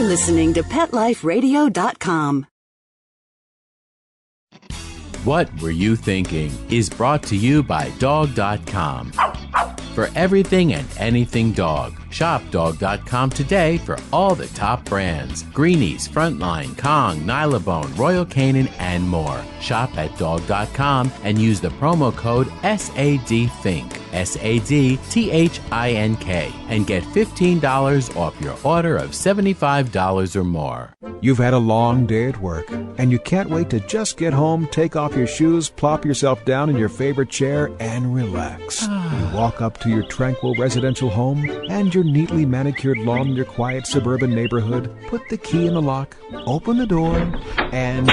listening to PetLifeRadio.com. What Were You Thinking is brought to you by Dog.com. For everything and anything dog, shop Dog.com today for all the top brands. Greenies, Frontline, Kong, Nylabone, Royal Canin, and more. Shop at Dog.com and use the promo code SADTHINK, SADTHINK, and get $15 off your order of $75 or more. You've had a long day at work, and you can't wait to just get home, take off your shoes, plop yourself down in your favorite chair, and relax. You walk up to your tranquil residential home and your neatly manicured lawn in your quiet suburban neighborhood, put the key in the lock, open the door, and...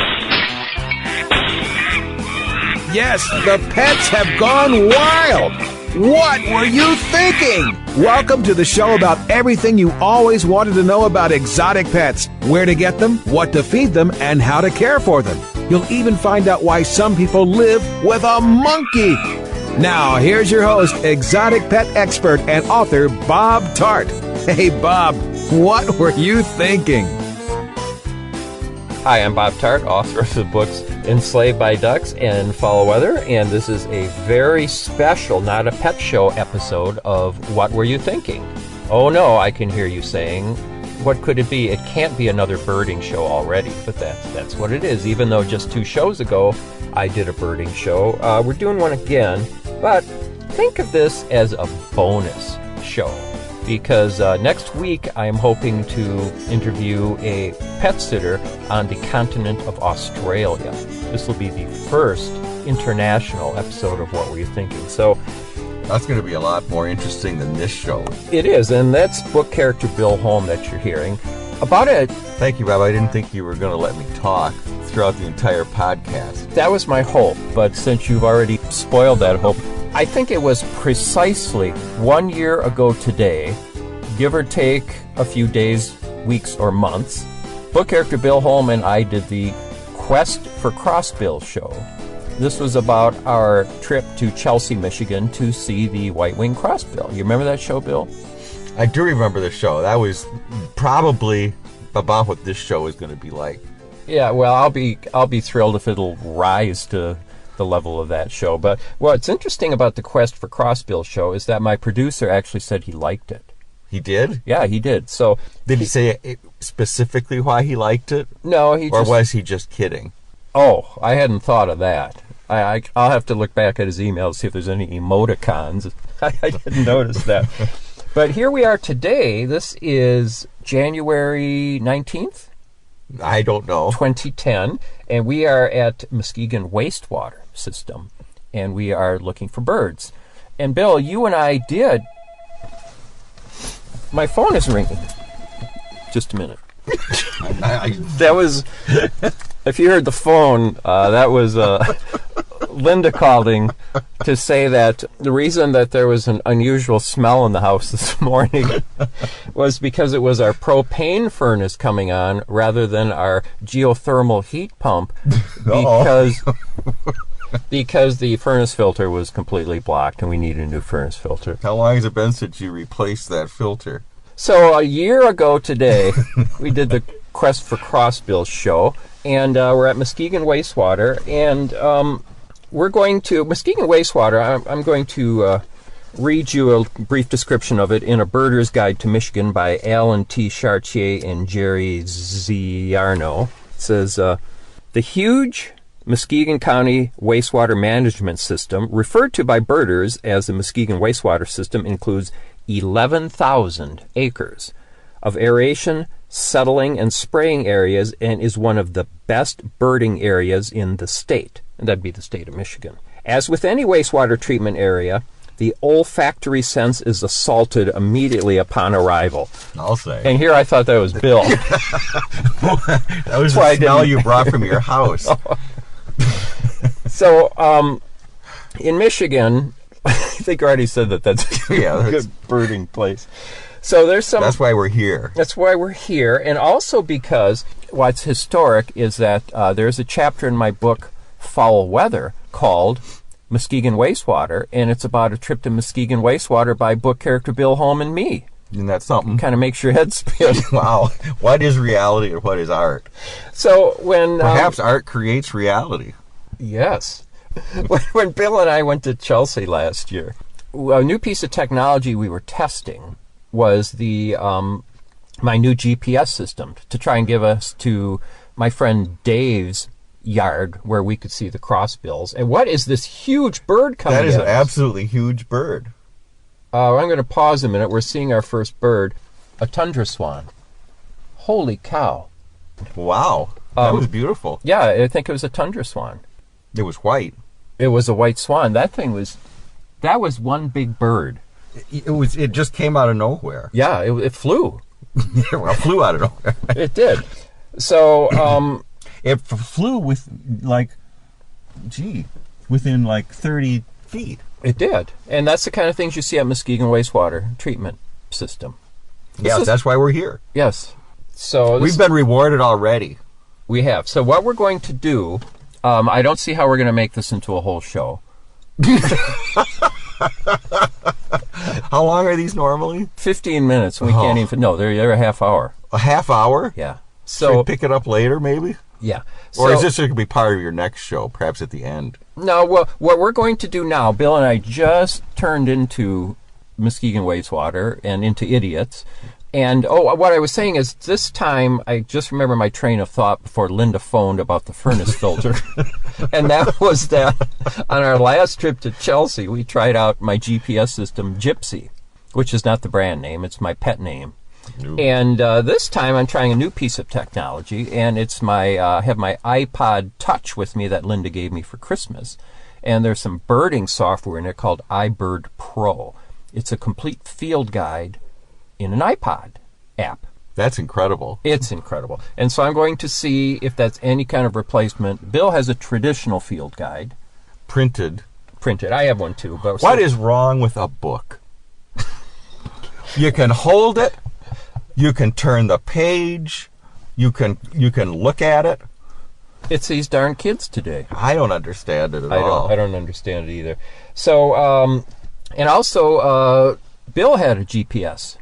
Yes, the pets have gone wild! What were you thinking? Welcome to the show about everything you always wanted to know about exotic pets, where to get them, what to feed them, and how to care for them. You'll even find out why some people live with a monkey. Now, here's your host, exotic pet expert and author Bob Tarte. Hey, Bob, what were you thinking? Hi, I'm Bob Tarte, author of the books Enslaved by Ducks and Foul Weather, and this is a very special, not a pet show episode of What Were You Thinking? Oh no, I can hear you saying, what could it be? It can't be another birding show already, but that's what it is, even though just 2 shows ago I did a birding show. We're doing one again, but think of this as a bonus show. Because next week I am hoping to interview a pet sitter on the continent of Australia. This will be the first international episode of What Were You Thinking? So that's going to be a lot more interesting than this show. It is, and that's book character Bill Holm that you're hearing. About it. Thank you, Rob. I didn't think you were going to let me talk throughout the entire podcast. That was my hope, but since you've already spoiled that hope, I think it was precisely 1 year ago today, give or take a few days, weeks, or months, book character Bill Holm and I did the Quest for Crossbills show. This was about our trip to Chelsea, Michigan to see the white-winged crossbill. You remember that show, Bill? I do remember the show. That was probably about what this show is going to be like. Yeah, well, I'll be thrilled if it'll rise to the level of that show. But what's interesting about the Quest for Crossbills show is that my producer actually said he liked it. He did? Yeah, he did. So did he say specifically why he liked it? No, or was he just kidding? Oh, I hadn't thought of that. I'll have to look back at his email to see if there's any emoticons. I didn't notice that. But here we are today. This is January 19th? I don't know. 2010. And we are at Muskegon Wastewater System. And we are looking for birds. And Bill, you and I did... My phone is ringing. Just a minute. That was... If you heard the phone, that was Linda calling to say that the reason that there was an unusual smell in the house this morning was because it was our propane furnace coming on rather than our geothermal heat pump because the furnace filter was completely blocked and we need a new furnace filter. How long has it been since you replaced that filter? So a year ago today, we did the Quest for Crossbills show. And we're at Muskegon Wastewater, and we're going to... Muskegon Wastewater, I'm going to read you a brief description of it in A Birder's Guide to Michigan by Alan T. Chartier and Jerry Ziarno. It says, the huge Muskegon County Wastewater Management System, referred to by birders as the Muskegon Wastewater System, includes 11,000 acres of aeration, settling, and spraying areas, and is one of the best birding areas in the state. And that'd be the state of Michigan. As with any wastewater treatment area, the olfactory sense is assaulted immediately upon arrival. I'll say. And here I thought that was Bill. That was the smell you brought from your house. So, in Michigan, I think I already said that's a good birding place. So there's some... That's why we're here. That's why we're here. And also because what's historic is that there's a chapter in my book, Foul Weather, called Muskegon Wastewater, and it's about a trip to Muskegon Wastewater by book character Bill Holm and me. Isn't that something? Kind of makes your head spin. Wow. What is reality and what is art? So when Perhaps art creates reality. yes, when Bill and I went to Chelsea last year, a new piece of technology we were testing was the my new GPS system to try and give us to my friend Dave's yard where we could see the crossbills. And what is this huge bird coming? That is at an us? absolutely huge bird. I'm going to pause a minute. We're seeing our first bird, a tundra swan. Holy cow! Wow. That was beautiful. Yeah, I think it was a tundra swan. It was white. It was a white swan. That was one big bird. It just came out of nowhere. Yeah, it flew. Well, it flew out of nowhere. It did. So, It flew with within like 30 feet. it did. And that's the kind of things you see at Muskegon Wastewater Treatment System. Yes, that's why we're here. Yes. So We've been rewarded already. we have. So what we're going to do, I don't see how we're going to make this into a whole show. How long are these normally? 15 minutes. We can't even. No, they're a half hour. A half hour? Yeah. Should we So pick it up later, maybe? yeah. Or So, is this going to be part of your next show, perhaps at the end? no? Well, what we're going to do now, Bill and I just turned into Muskegon Wastewater and into idiots. And what I was saying is, this time I just remember my train of thought before Linda phoned about the furnace filter, and that was that on our last trip to Chelsea, we tried out my GPS system, Gypsy, which is not the brand name; it's my pet name. Ooh. And this time I'm trying a new piece of technology, and it's I have my iPod Touch with me that Linda gave me for Christmas, and there's some birding software in it called iBird Pro. It's a complete field guide in an iPod app. That's incredible. It's incredible. And so I'm going to see if that's any kind of replacement. Bill has a traditional field guide. Printed. I have one too. But What is wrong with a book? You can hold it. You can turn the page. You can look at it. It's these darn kids today. I don't understand it at all. I don't understand it either. So, and also, Bill had a GPS.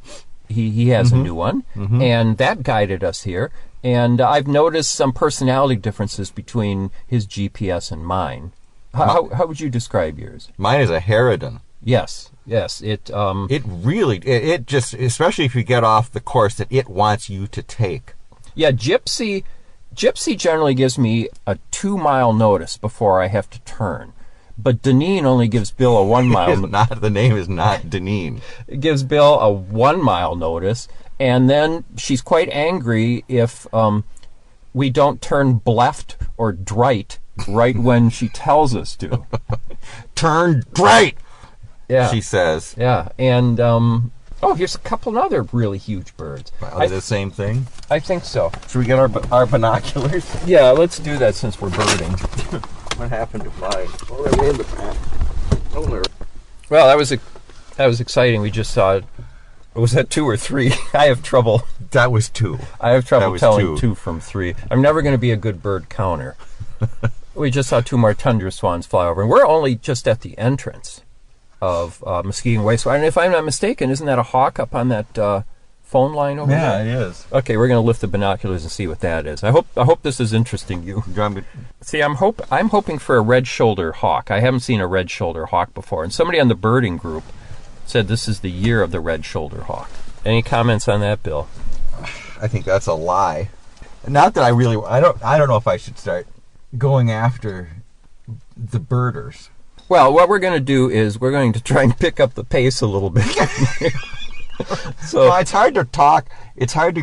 He has a new one, and that guided us here. And I've noticed some personality differences between his GPS and mine. How would you describe yours? Mine is a Harridan. Yes. It It just, especially if you get off the course that it wants you to take. yeah. Gypsy generally gives me a 2-mile notice before I have to turn. But Deneen only gives Bill a 1 mile. The name is not Deneen. It gives Bill a 1 mile notice, and then she's quite angry if we don't turn left or right when she tells us to. Turn right, Yeah, she says. yeah, and here's a couple other really huge birds. Are they the same thing? I think so. Should we get our binoculars? Yeah, let's do that since we're birding. What happened to mine? Oh, they're in the back. Oh, they're... Well, that was exciting. We just saw it. Was that 2 or 3? I have trouble. That was 2. I have trouble That was telling 2. 2 from 3. I'm never going to be a good bird counter. We just saw 2 more tundra swans fly over, and we're only just at the entrance of Muskegon Wastewater. And if I'm not mistaken, isn't that a hawk up on that phone line over there? Yeah, it is. Okay, we're going to lift the binoculars and see what that is. I hope this is interesting you. See, I'm hoping for a red shoulder hawk. I haven't seen a red shoulder hawk before, and somebody on the birding group said this is the year of the red shoulder hawk. Any comments on that, Bill? I think that's a lie. Not that I don't know if I should start going after the birders. Well, what we're going to do is we're going to try and pick up the pace a little bit. So Well, it's hard to talk. It's hard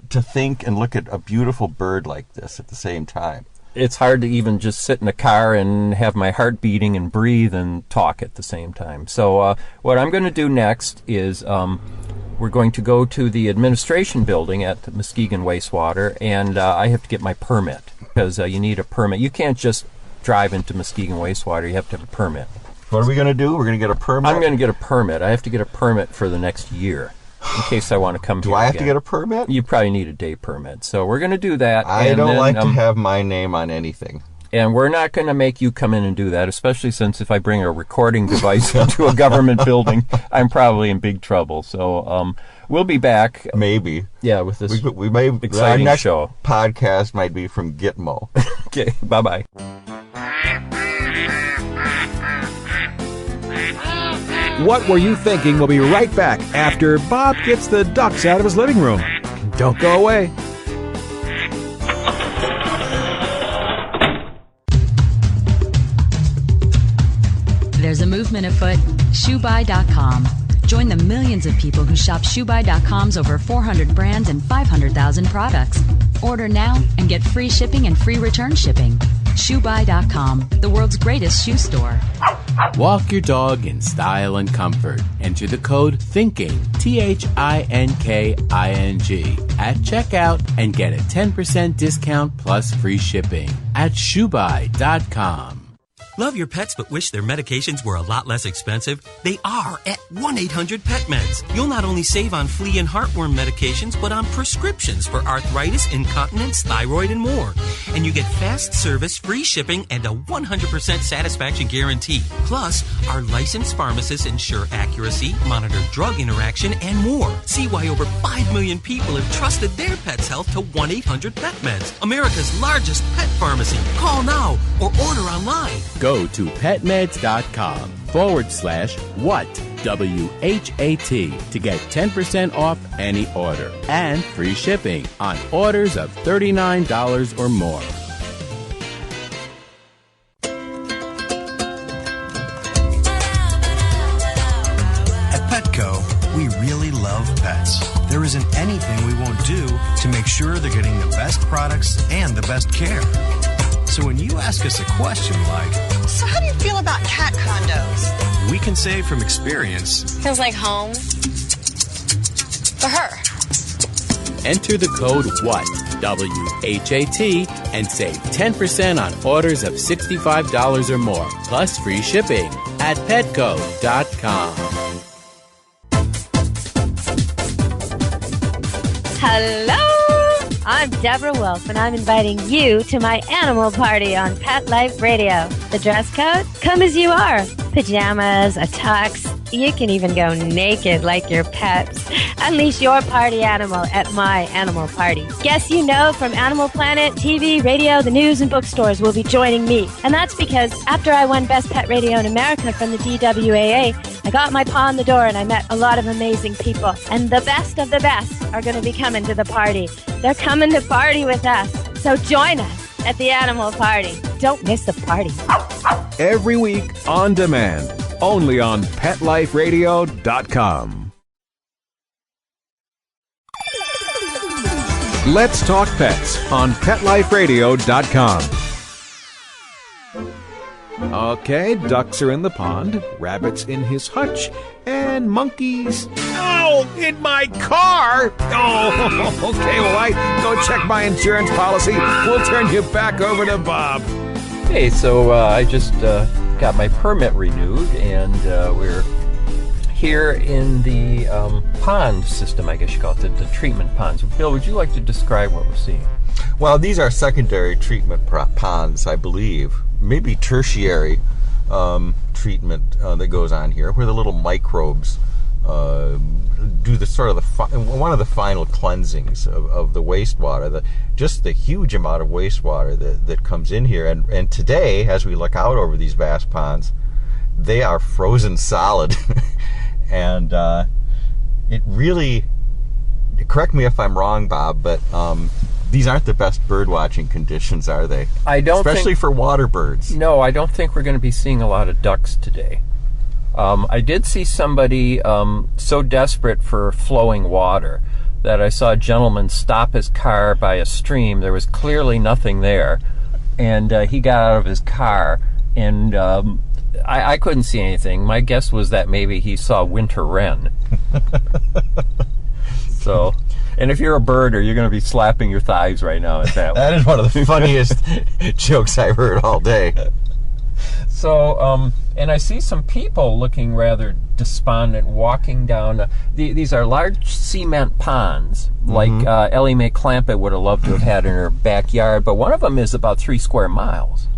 to think and look at a beautiful bird like this at the same time. it's hard to even just sit in a car and have my heart beating and breathe and talk at the same time. So what I'm going to do next is we're going to go to the administration building at Muskegon Wastewater, and I have to get my permit because you need a permit. You can't just drive into Muskegon Wastewater. You have to have a permit. What are we going to do? We're going to get a permit? I'm going to get a permit. I have to get a permit for the next year in case I want to come here Do I have again. to get a permit? You probably need a day permit. So we're going to do that. I and don't then, like to have my name on anything. And we're not going to make you come in and do that, especially since if I bring a recording device into a government building, I'm probably in big trouble. So we'll be back. Maybe. Yeah, with this we may, exciting our next show. Podcast might be from Gitmo. Okay, bye-bye. What Were You Thinking? We'll be right back after Bob gets the ducks out of his living room. Don't go away. There's a movement afoot, ShoeBuy.com. Join the millions of people who shop ShoeBuy.com's over 400 brands and 500,000 products. Order now and get free shipping and free return shipping. ShoeBuy.com, the world's greatest shoe store. Walk your dog in style and comfort. Enter the code THINKING, THINKING, at checkout and get a 10% discount plus free shipping at ShoeBuy.com. Love your pets but wish their medications were a lot less expensive? They are at 1-800-PET-MEDS. You'll not only save on flea and heartworm medications, but on prescriptions for arthritis, incontinence, thyroid, and more. And you get fast service, free shipping, and a 100% satisfaction guarantee. Plus, our licensed pharmacists ensure accuracy, monitor drug interaction, and more. See why over 5 million people have trusted their pet's health to 1-800-PET-MEDS, America's largest pet pharmacy. Call now or order online. Go to petmeds.com/what, WHAT, to get 10% off any order and free shipping on orders of $39 or more. At Petco, we really love pets. There isn't anything we won't do to make sure they're getting the best products and the best care. So when you ask us a question like, so how do you feel about cat condos? We can say from experience, Feels like home for her. Enter the code WHAT, WHAT, and save 10% on orders of $65 or more, plus free shipping at petco.com. Hello! I'm Deborah Wolf, and I'm inviting you to my animal party on Pet Life Radio. The dress code? Come as you are. Pajamas, a tux. You can even go naked like your pets. Unleash your party animal at my animal party. Guests you know from Animal Planet, TV, radio, the news, and bookstores will be joining me. And that's because after I won Best Pet Radio in America from the DWAA, I got my paw in the door and I met a lot of amazing people. And the best of the best are going to be coming to the party. They're coming to party with us. So join us at the animal party. Don't miss the party. Every week on demand, only on PetLifeRadio.com. Let's Talk Pets on PetLifeRadio.com. Okay, ducks are in the pond, rabbits in his hutch, and monkeys... Oh, in my car! Oh, okay, well, I go check my insurance policy. We'll turn you back over to Bob. Hey, so I just got my permit renewed, and we're here in the pond system, I guess you call it, the treatment ponds. Bill, would you like to describe what we're seeing? Well, these are secondary treatment ponds, I believe. Maybe tertiary treatment that goes on here, where the little microbes do the sort of one of the final cleansings of the wastewater, just the huge amount of wastewater that comes in here. And today, as we look out over these vast ponds, they are frozen solid. And it really, correct me if I'm wrong, Bob, but these aren't the best bird watching conditions, are they? I don't Especially for water birds. No, I don't think we're going to be seeing a lot of ducks today. I did see somebody so desperate for flowing water that I saw a gentleman stop his car by a stream. There was clearly nothing there. And he got out of his car, and I couldn't see anything. My guess was that maybe he saw winter wren. So... And if you're a birder, you're going to be slapping your thighs right now at that one. That is one of the funniest jokes I've heard all day. So, and I see some people looking rather despondent walking down. These are large cement ponds, like Ellie Mae Clampett would have loved to have had in her backyard, but one of them is about 3 square miles.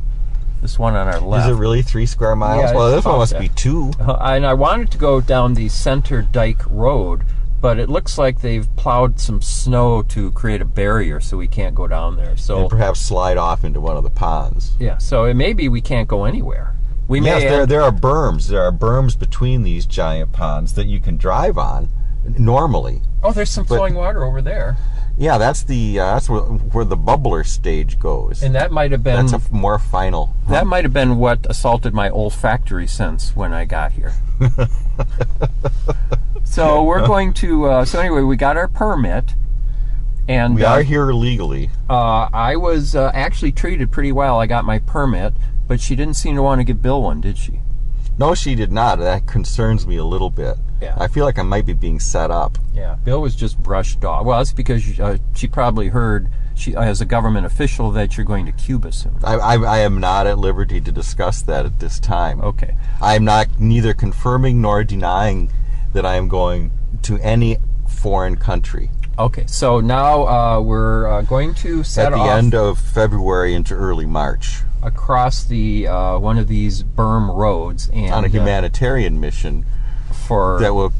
This one on our left. Is it really 3 square miles? Yeah, Well, it's this one about must that. be 2. And I wanted to go down the Center Dike Road, but it looks like they've plowed some snow to create a barrier so we can't go down there. So And perhaps slide off into one of the ponds. yeah, so it may be we can't go anywhere. We may Yes, there are berms. There are berms between these giant ponds that you can drive on normally. Oh, there's some flowing water over there. Yeah, that's where the bubbler stage goes. And that might have been That's a more final. that might have been what assaulted my olfactory sense when I got here. So we're going to. So anyway, we got our permit, and We are here legally. I was actually treated pretty well. I got my permit, but she didn't seem to want to give Bill one, did she? No, she did not. That concerns me a little bit. Yeah. I feel like I might be being set up. Yeah, Bill was just brushed off. Well, that's because she probably heard, as a government official, that you're going to Cuba soon. I am not at liberty to discuss that at this time. Okay. I am not neither confirming nor denying that I am going to any foreign country. Okay, so now we're going to set at the off end of February into early March across the one of these berm roads and on a humanitarian mission for that will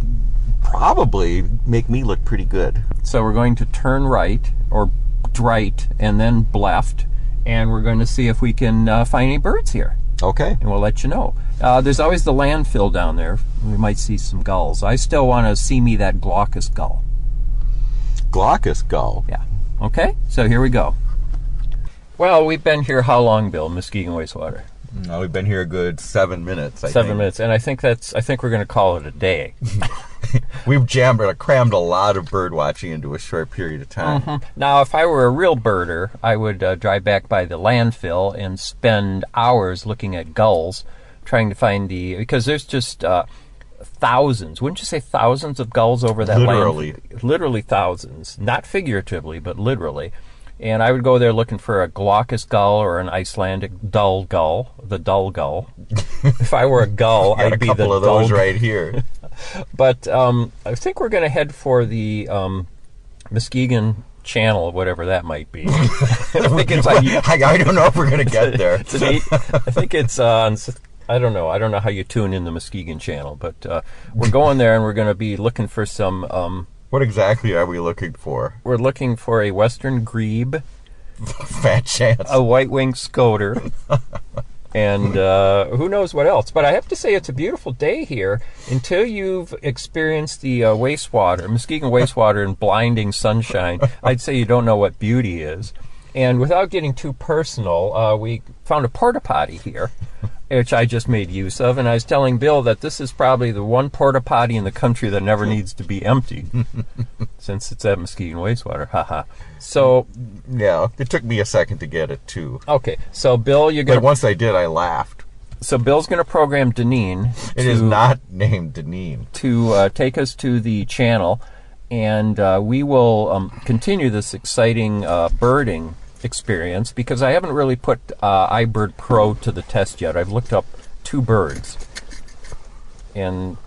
probably make me look pretty good. So we're going to turn right or right and then left, and we're going to see if we can find any birds here. Okay. And we'll let you know. There's always the landfill down there. We might see some gulls. I still want to see me that glaucous gull. Glaucous gull. Yeah. Okay, so here we go. Well, we've been here how long, Bill? Muskegon Wastewater. No, we've been here a good 7 minutes. I 7 think. minutes, and I think we're going to call it a day. We've crammed a lot of bird watching into a short period of time. Mm-hmm. Now, if I were a real birder, I would drive back by the landfill and spend hours looking at gulls, trying to find because there's just thousands. Wouldn't you say thousands of gulls over that Literally. land? Literally thousands. Not figuratively, but literally. And I would go there looking for a glaucous gull or an Icelandic dull gull, the dull gull. If I were a gull, I'd be the dull gull. A couple of those right here. But I think we're going to head for the Muskegon Channel, whatever that might be. I don't know if we're going to get there. I think it's on. I don't know. I don't know how you tune in the Muskegon Channel, but we're going there, and we're going to be looking for some. What exactly are we looking for? We're looking for a western grebe, fat chance, a white-winged scoter, and who knows what else. But I have to say, it's a beautiful day here until you've experienced the Muskegon Wastewater in blinding sunshine. I'd say you don't know what beauty is. And without getting too personal, we found a porta potty here, which I just made use of. And I was telling Bill that this is probably the one porta potty in the country that never needs to be empty, since it's at Muskegon Wastewater. Haha. So yeah, it took me a second to get it too. Okay, so Bill, you're gonna. But once I did, I laughed. So Bill's going to program Deneen. It is not named Deneen. To take us to the channel, and we will continue this exciting birding experience, because I haven't really put iBird Pro to the test yet. I've looked up 2 birds, and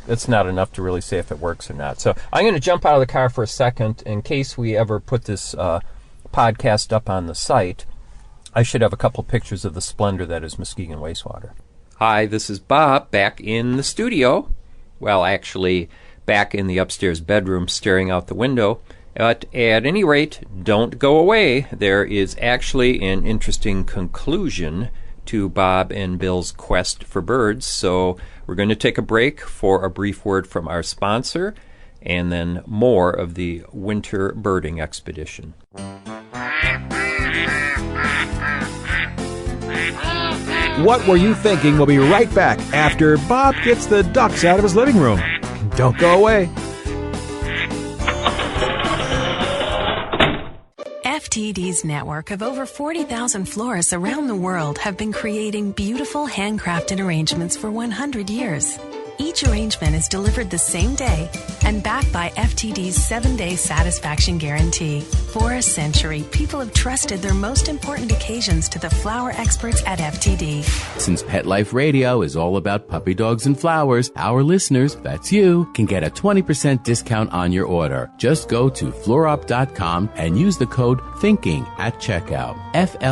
it's not enough to really say if it works or not. So I'm going to jump out of the car for a second in case we ever put this podcast up on the site. I should have a couple pictures of the splendor that is Muskegon Wastewater. Hi, this is Bob back in the studio. Well, actually, back in the upstairs bedroom staring out the window. But at any rate, don't go away. There is actually an interesting conclusion to Bob and Bill's quest for birds. So we're going to take a break for a brief word from our sponsor, and then more of the winter birding expedition. What Were You Thinking? We'll be right back after Bob gets the ducks out of his living room. Don't go away. FTD's network of over 40,000 florists around the world have been creating beautiful handcrafted arrangements for 100 years. Each arrangement is delivered the same day and backed by FTD's 7-day satisfaction guarantee. For a century, people have trusted their most important occasions to the flower experts at FTD. Since Pet Life Radio is all about puppy dogs and flowers, our listeners, that's you, can get a 20% discount on your order. Just go to fluorop.com and use the code THINKING at checkout. FLEUROP.com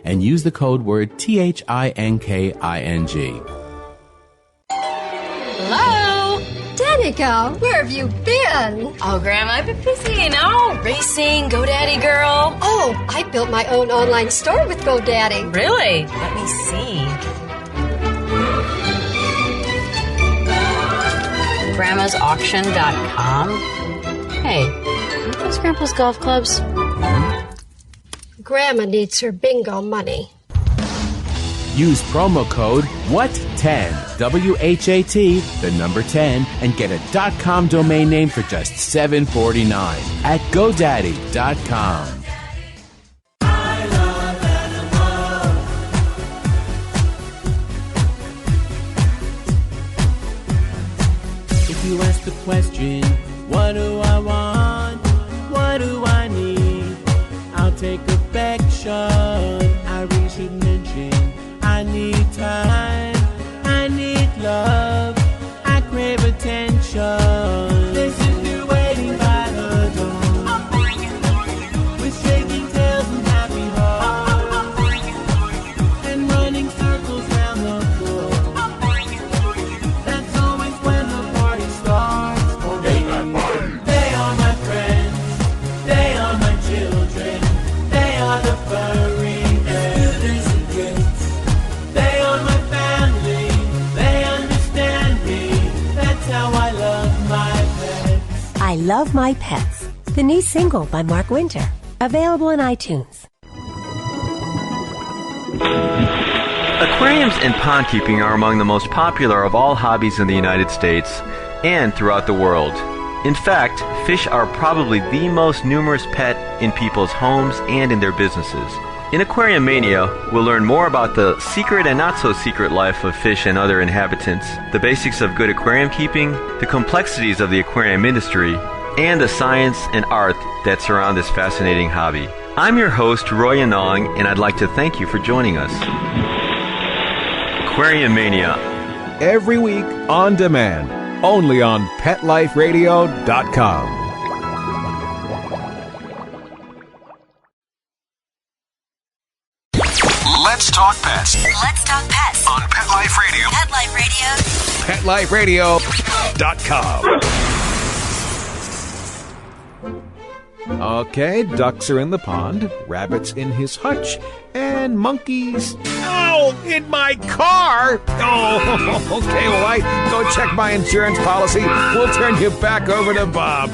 and use the code word THINKING. Hello? Danica, where have you been? Oh, Grandma, I've been busy, racing, GoDaddy girl. Oh, I built my own online store with GoDaddy. Really? Let me see. Grandma'sAuction.com. Hey, are those Grandpa's golf clubs? Grandma needs her bingo money. Use promo code WHAT10, WHAT, the number 10, and get a .com domain name for just $7.49 at GoDaddy.com. If you ask the question, what do I want? What do I need? I'll take affection. I really should mention I need time, I need love, I crave attention. Listen to waiting by the door. I'm bringing for you. With shaking tails and happy hearts. I'm bringing for you. And running circles round the floor. I'm bringing for you. That's always when the party starts. Oh, they are my friends, they are my children, they are the furry. I Love My Pets, the new single by Mark Winter, available on iTunes. Aquariums and pond keeping are among the most popular of all hobbies in the United States and throughout the world. In fact, fish are probably the most numerous pet in people's homes and in their businesses. In Aquarium Mania, we'll learn more about the secret and not-so-secret life of fish and other inhabitants, the basics of good aquarium keeping, the complexities of the aquarium industry, and the science and art that surround this fascinating hobby. I'm your host, Roy Anong, and I'd like to thank you for joining us. Aquarium Mania. Every week on demand, only on PetLifeRadio.com. Let's talk pets. Let's talk pets On Pet Life Radio. Pet Life Radio. PetLifeRadio.com. Okay, ducks are in the pond, rabbits in his hutch, and monkeys... Ow! In my car! Oh, okay, well, I go check my insurance policy. We'll turn you back over to Bob.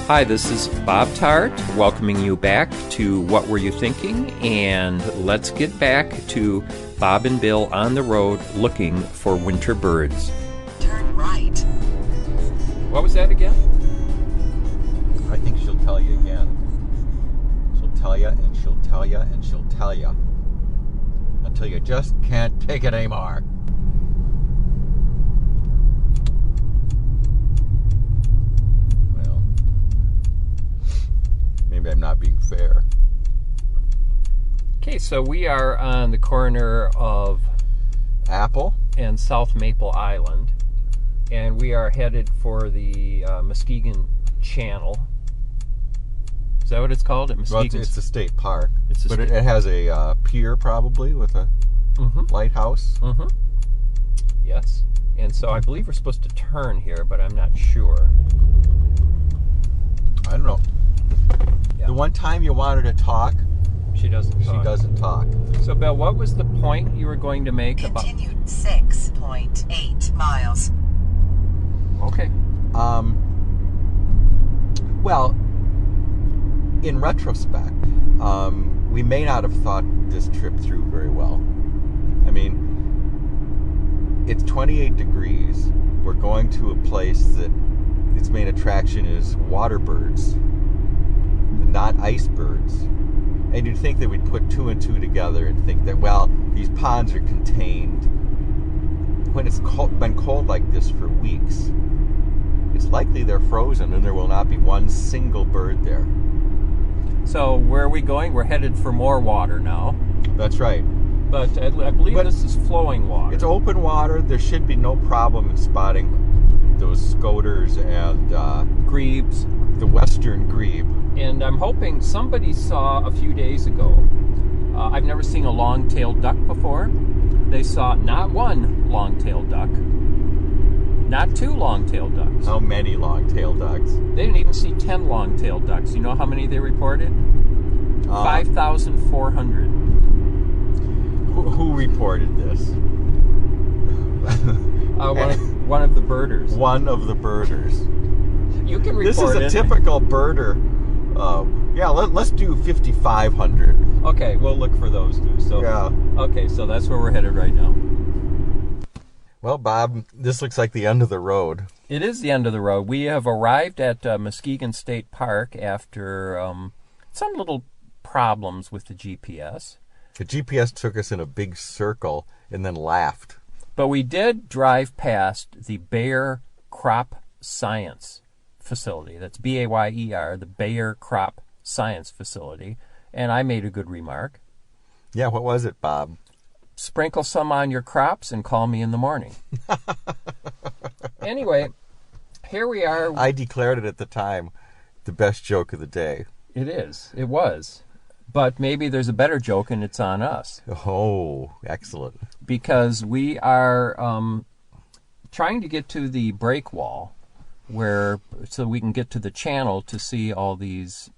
Hi, this is Bob Tarte, welcoming you back to What Were You Thinking? And let's get back to Bob and Bill on the road looking for winter birds. Turn right. What was that again? I think she'll tell you again. She'll tell you, and she'll tell you, and she'll tell you. Until you just can't take it anymore. Maybe I'm not being fair. Okay, so we are on the corner of Apple and South Maple Island, and we are headed for the Muskegon Channel. Is that what it's called? Well, it's a state park, but it has a pier probably with a lighthouse. Mm-hmm. Yes, and so I believe we're supposed to turn here, but I'm not sure. I don't know. Yeah. The one time you want her to talk, she doesn't talk. So, Bill, what was the point you were going to make about... Continued 6.8 miles. Okay. Well, in retrospect, we may not have thought this trip through very well. I mean, it's 28 degrees. We're going to a place that its main attraction is water birds, not icebergs. And you'd think that we'd put two and two together and think that, well, these ponds are contained when it's been cold like this for weeks, it's likely they're frozen and there will not be one single bird there. So where are we going? We're headed for more water now. That's right. But I believe this is flowing water. It's open water. There should be no problem in spotting those scoters and grebes. The western grebe. And I'm hoping somebody saw a few days ago, I've never seen a long-tailed duck before. They saw not one long-tailed duck, not two long-tailed ducks. How many long-tailed ducks? They didn't even see 10 long-tailed ducks. You know how many they reported? 5,400. Who reported this? One of the birders. One of the birders. You can report this is a it. Typical birder. Let's do 5,500. Okay, we'll look for those two. So yeah. Okay, so that's where we're headed right now. Well, Bob, this looks like the end of the road. It is the end of the road. We have arrived at Muskegon State Park after some little problems with the GPS. The GPS took us in a big circle and then laughed. But we did drive past the Bayer Crop Science Facility. That's Bayer, the Bayer Crop Science Facility. And I made a good remark. Yeah, what was it, Bob? Sprinkle some on your crops and call me in the morning. Anyway, here we are. I declared it at the time the best joke of the day. It is. It was. But maybe there's a better joke and it's on us. Oh, excellent. Because we are trying to get to the break wall so we can get to the channel to see all these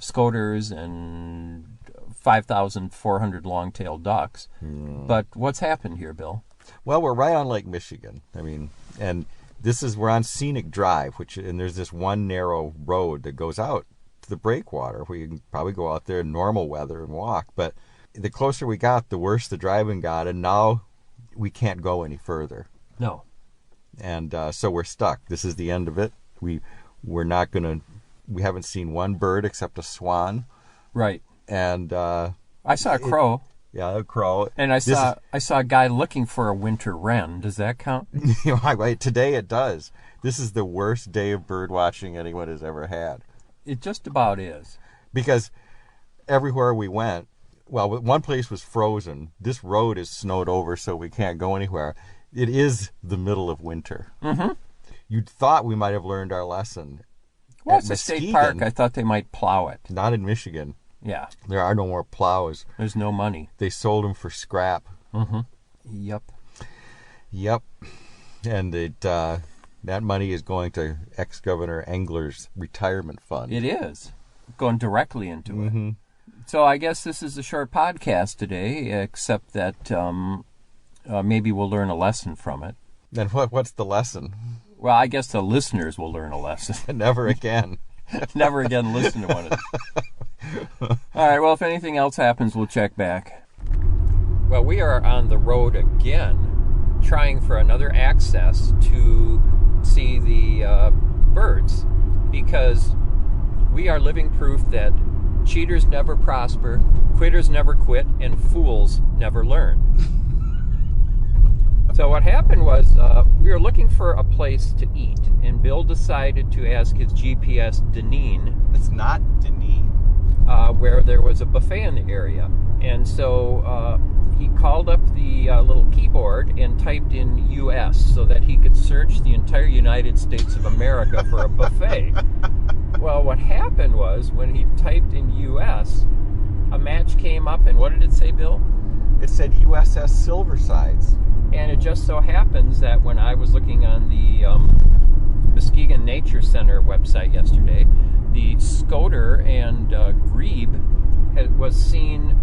scoters and 5,400 long-tailed ducks. But what's happened here, Bill? Well, we're right on Lake Michigan. And we're on Scenic Drive, and there's this one narrow road that goes out to the breakwater where you can probably go out there in normal weather and walk. But the closer we got, the worse the driving got, and now we can't go any further. No. And so we're stuck. This is the end of it. We haven't seen one bird except a swan. Right. And I saw a crow. A crow. And I saw a guy looking for a winter wren. Does that count? Today it does. This is the worst day of bird watching anyone has ever had. It just about is. Because everywhere we went, one place was frozen. This road is snowed over, so we can't go anywhere. It is the middle of winter. Mm-hmm. You'd thought we might have learned our lesson. Well, it's a state park. I thought they might plow it. Not in Michigan. Yeah. There are no more plows. There's no money. They sold them for scrap. Mm-hmm. Yep. And that money is going to ex-Governor Engler's retirement fund. It is. Going directly into it. So I guess this is a short podcast today, except that maybe we'll learn a lesson from it. And what's the lesson? Well, I guess the listeners will learn a lesson. Never again. Never again listen to one of them. All right, well, if anything else happens, we'll check back. Well, we are on the road again, trying for another access to see the birds, because we are living proof that cheaters never prosper, quitters never quit, and fools never learn. So what happened was we were looking for a place to eat, and Bill decided to ask his GPS Deneen. It's not Deneen. Where there was a buffet in the area. And so he called up the little keyboard and typed in U.S. so that he could search the entire United States of America for a buffet. Well, what happened was when he typed in U.S., a match came up, and what did it say, Bill? It said SS Silversides. And it just so happens that when I was looking on the Muskegon Nature Center website yesterday, the scoter and grebe was seen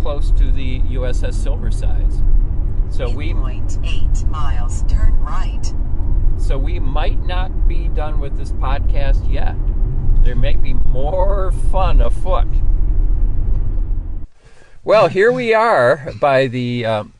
close to the USS Silversides. So 8.8 miles, turn right. So we might not be done with this podcast yet. There may be more fun afoot. Well, here we are by the USS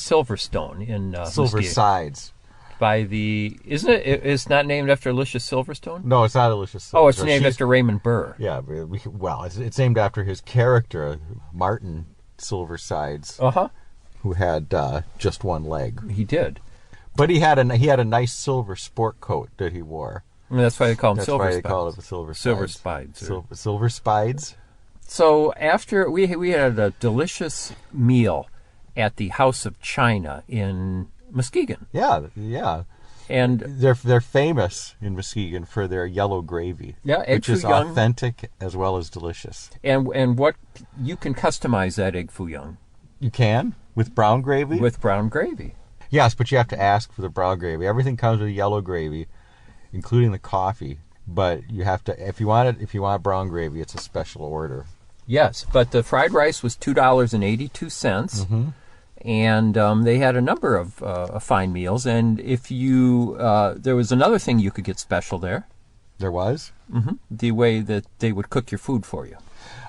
Silverstone in Silversides. By the it's not named after Alicia Silverstone? No, it's not Alicia Silverstone. Oh, it's named after Raymond Burr. Yeah, well, it's named after his character, Martin Silversides. who had just one leg. He did. But he had a nice silver sport coat that he wore. And that's why they call him That's Silver why Spides. they call it the Silver Spides. Silver Spides. So after we had a delicious meal at the House of China in Muskegon. Yeah. And they're famous in Muskegon for their yellow gravy. Yeah, which egg is foo young. authentic as well as delicious. And what you can customize that egg foo young. You can with brown gravy. With brown gravy. Yes, but you have to ask for the brown gravy. Everything comes with yellow gravy, including the coffee. But you have to, if you want brown gravy, it's a special order. Yes, but the fried rice was $2.82, Mm-hmm. and they had a number of fine meals. And if you, there was another thing you could get special there. There was? Mm-hmm. The way that they would cook your food for you.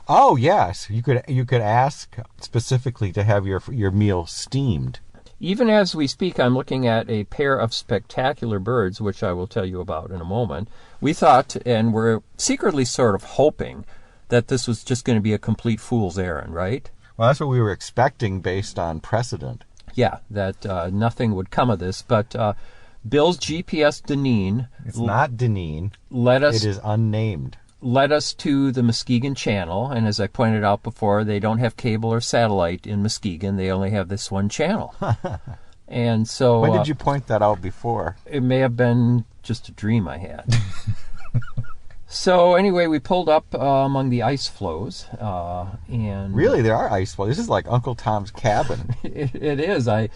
Oh yes, you could ask specifically to have your meal steamed. Even as we speak, I'm looking at a pair of spectacular birds, which I will tell you about in a moment. We thought, and we're secretly sort of hoping, that this was just going to be a complete fool's errand, right? Well, that's what we were expecting based on precedent. Yeah, that nothing would come of this. But Bill's GPS Deneen... It's not Deneen. It is unnamed. Led us to the Muskegon Channel, and as I pointed out before, they don't have cable or satellite in Muskegon. They only have this one channel. And so... When did you point that out before? It may have been just a dream I had. So anyway, we pulled up among the ice floes, and really, there are ice floes. This is like Uncle Tom's cabin. It is. I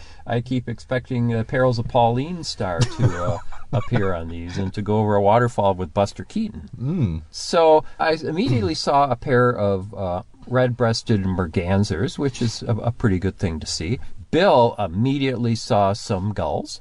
keep expecting the Perils of Pauline star to appear on these and to go over a waterfall with Buster Keaton. Mm. So I immediately saw a pair of red-breasted mergansers, which is a pretty good thing to see. Bill immediately saw some gulls.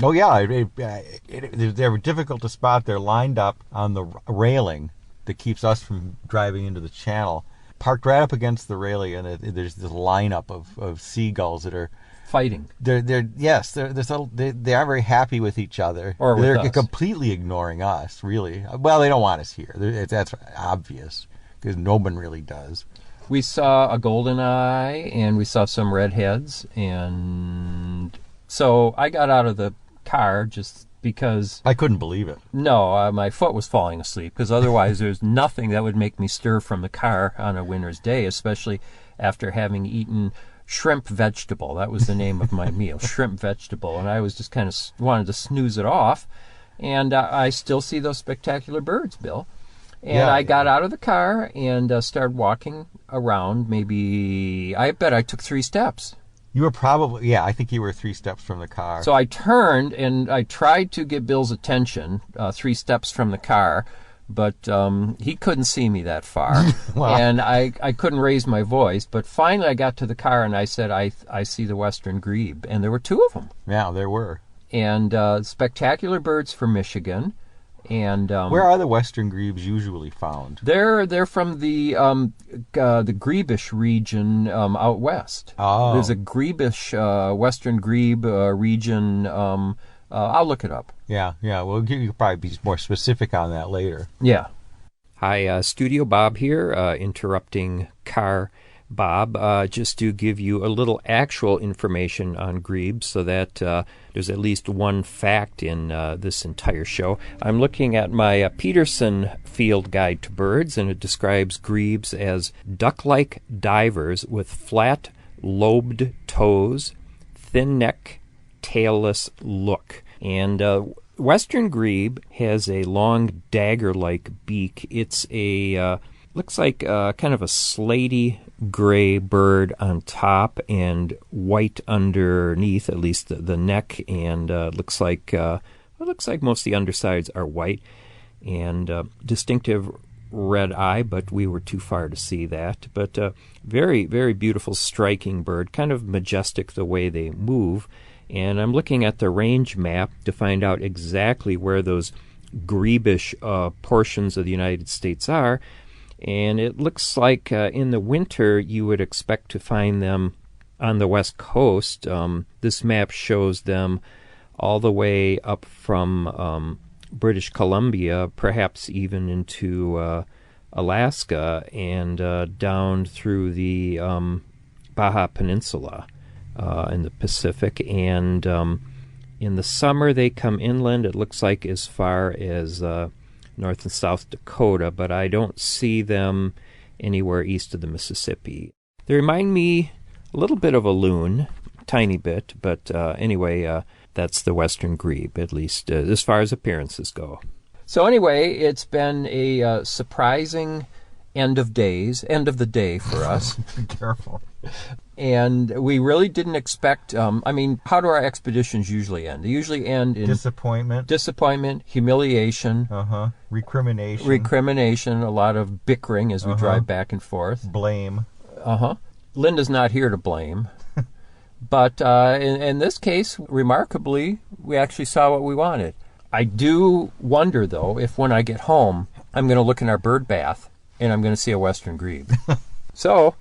Oh, yeah. They were difficult to spot. They're lined up on the railing that keeps us from driving into the channel. Parked right up against the railing, and there's this lineup of seagulls that are fighting. They are very happy with each other. Or with they're us. completely ignoring us, really. Well, they don't want us here. That's obvious, because no one really does. We saw a goldeneye, and we saw some redheads, and so I got out of the car just because... I couldn't believe it. No, my foot was falling asleep, because otherwise there's nothing that would make me stir from the car on a winter's day, especially after having eaten shrimp vegetable. That was the name of my meal, shrimp vegetable, and I was just kind of wanted to snooze it off, and I still see those spectacular birds, Bill. And I got out of the car and started walking around. Maybe, I bet I took 3 steps. You were probably, I think you were 3 steps from the car. So I turned and I tried to get Bill's attention 3 steps from the car, but he couldn't see me that far. Well. And I couldn't raise my voice. But finally I got to the car and I said, I see the western grebe. And there were 2 of them. Yeah, there were. And spectacular birds from Michigan. And where are the western grebes usually found? They're from the Grebish region out west. Oh. There's a Grebish western grebe region. I'll look it up. Yeah. Well, you could probably be more specific on that later. Yeah. Hi, Studio Bob here, interrupting Car Bob, just to give you a little actual information on grebes so that there's at least one fact in this entire show. I'm looking at my Peterson Field Guide to Birds, and it describes grebes as duck-like divers with flat, lobed toes, thin neck, tailless look. And western grebe has a long dagger-like beak. It's a looks like kind of a slaty gray bird on top and white underneath, at least the neck, and looks like most of the undersides are white, and distinctive red eye, but we were too far to see that. But very, very beautiful, striking bird, kind of majestic the way they move. And I'm looking at the range map to find out exactly where those grebish portions of the United States are. And it looks like in the winter you would expect to find them on the west coast. This map shows them all the way up from British Columbia, perhaps even into Alaska, and down through the Baja Peninsula. in the Pacific, and in the summer they come inland. It looks like as far as North and South Dakota, but I don't see them anywhere east of the Mississippi. They remind me a little bit of a loon, tiny bit, but anyway, that's the western grebe, at least as far as appearances go. So anyway, it's been a surprising end of the day for us. Be careful. And we really didn't expect, how do our expeditions usually end? They usually end in disappointment, humiliation, recrimination, a lot of bickering as we drive back and forth. Blame. Linda's not here to blame. But in this case, remarkably, we actually saw what we wanted. I do wonder, though, if when I get home, I'm going to look in our bird bath and I'm going to see a western grebe. So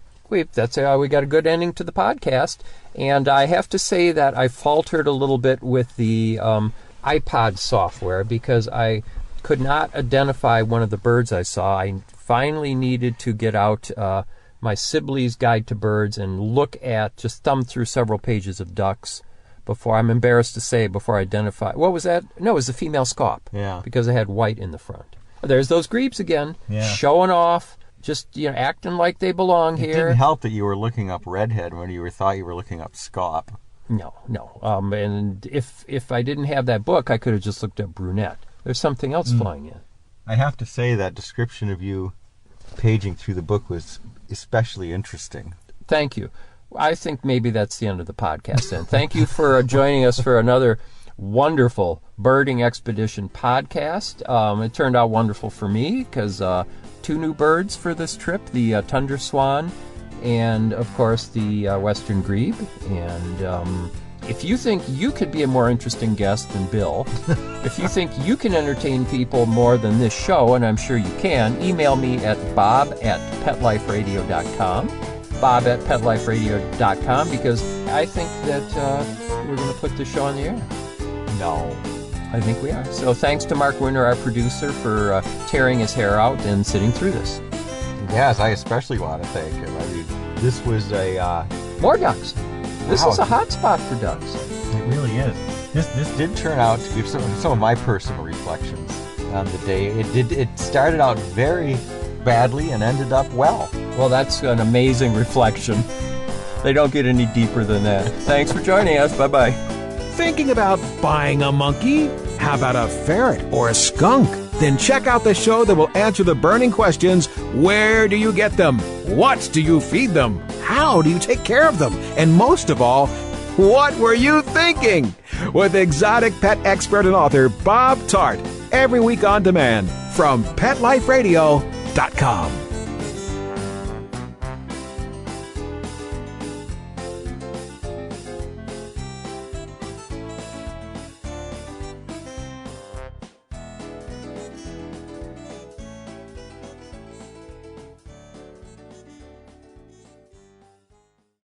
that's how we got a good ending to the podcast. And I have to say that I faltered a little bit with the iPod software because I could not identify one of the birds I saw. I finally needed to get out my Sibley's Guide to Birds and just thumb through several pages of ducks before, I'm embarrassed to say, before I identify. What was that? No, it was the female scaup. Yeah. Because it had white in the front. There's those grebes again, showing off, just acting like they belong here. It didn't help that you were looking up redhead when you thought you were looking up scaup. No. And if I didn't have that book, I could have just looked up brunette. There's something else flying in. I have to say that description of you paging through the book was especially interesting. Thank you. I think maybe that's the end of the podcast then. Thank you for joining us for another wonderful birding expedition podcast. It turned out wonderful for me because 2 new birds for this trip, the tundra swan and, of course, the western grebe. And if you think you could be a more interesting guest than Bill, if you think you can entertain people more than this show, and I'm sure you can, email me at bob@petliferadio.com, bob@petliferadio.com, because I think that we're going to put the show on the air. No. I think we are. So thanks to Mark Winter, our producer, for tearing his hair out and sitting through this. Yes, I especially want to thank him. I mean, this was more ducks. This is a hot spot for ducks. It really is. This did turn out to be some of my personal reflections on the day. It started out very badly and ended up well. Well, that's an amazing reflection. They don't get any deeper than that. Thanks for joining us. Bye-bye. Thinking about buying a monkey? How about a ferret or a skunk? Then check out the show that will answer the burning questions. Where do you get them? What do you feed them? How do you take care of them? And most of all, what were you thinking? With exotic pet expert and author Bob Tarte. Every week on demand from PetLifeRadio.com.